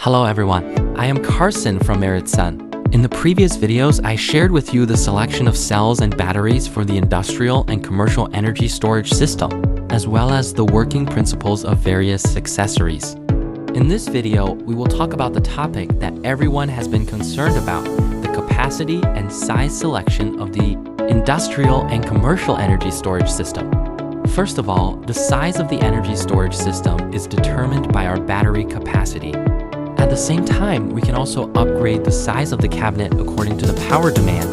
Hello everyone, I am Carson from MeritSun. In the previous videos, I shared with you the selection of cells and batteries for the industrial and commercial energy storage system, as well as the working principles of various accessories. In this video, we will talk about the topic that everyone has been concerned about, the capacity and size selection of the industrial and commercial energy storage system. First of all, the size of the energy storage system is determined by our battery capacity. At the same time, we can also upgrade the size of the cabinet according to the power demand.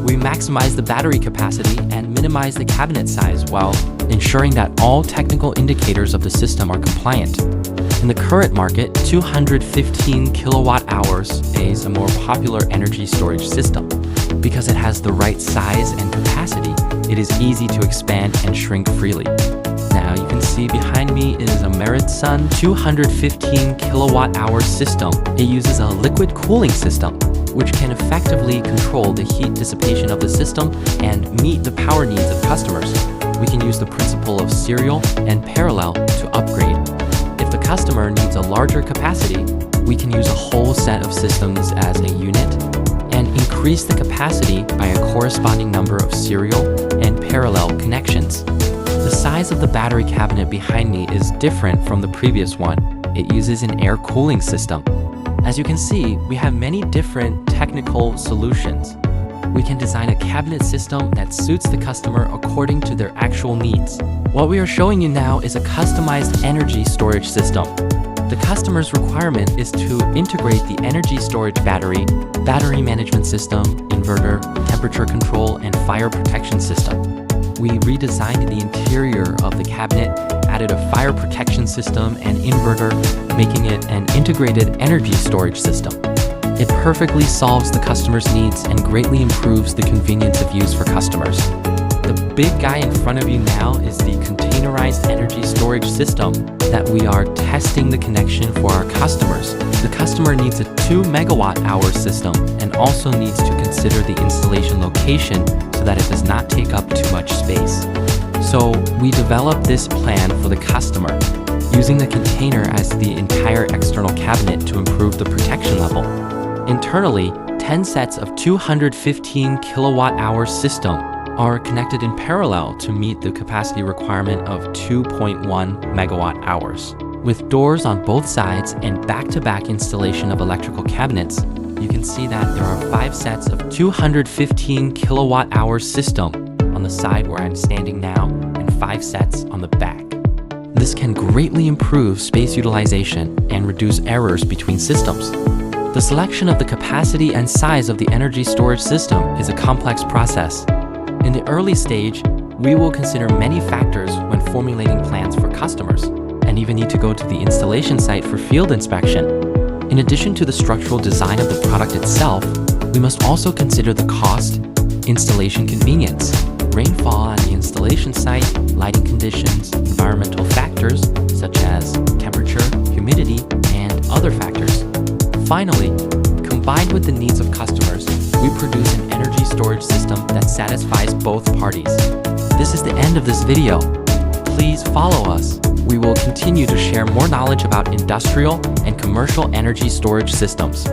We maximize the battery capacity and minimize the cabinet size while ensuring that all technical indicators of the system are compliant. In the current market, 215 kilowatt hours is a more popular energy storage system. Because it has the right size and capacity, it is easy to expand and shrink freely. Now you can see behind me is a MeritSun 215 kilowatt hour system. It uses a liquid cooling system, which can effectively control the heat dissipation of the system and meet the power needs of customers. We can use the principle of serial and parallel to upgrade. If the customer needs a larger capacity, we can use a whole set of systems as a unit and increase the capacity by a corresponding number of serial and parallel connections. The size of the battery cabinet behind me is different from the previous one. It uses an air cooling system. As you can see, we have many different technical solutions. We can design a cabinet system that suits the customer according to their actual needs. What we are showing you now is a customized energy storage system. The customer's requirement is to integrate the energy storage battery management system, inverter, temperature control, and fire protection system. We redesigned the interior of the cabinet, added a fire protection system and inverter, making it an integrated energy storage system. It perfectly solves the customer's needs and greatly improves the convenience of use for customers. The big guy in front of you now is the containerized energy storage system that we are testing the connection for our customers. The customer needs a 2 megawatt hour system and also needs to consider the installation location so that it does not take up too much space. So we developed this plan for the customer, using the container as the entire external cabinet to improve the protection level. Internally, 10 sets of 215 kilowatt hour system are connected in parallel to meet the capacity requirement of 2.1 megawatt hours. With doors on both sides and back-to-back installation of electrical cabinets, you can see that there are 5 sets of 215 kilowatt hour system on the side where I'm standing now and 5 sets on the back. This can greatly improve space utilization and reduce errors between systems. The selection of the capacity and size of the energy storage system is a complex process. In the early stage, we will consider many factors when formulating plans for customers, and even need to go to the installation site for field inspection. In addition to the structural design of the product itself, we must also consider the cost, installation convenience, rainfall at the installation site, lighting conditions, environmental factors such as temperature, humidity, and other factors. Finally, combined with the needs of customers, we produce an energy storage system that satisfies both parties. This is the end of this video. Please follow us. We will continue to share more knowledge about industrial and commercial energy storage systems.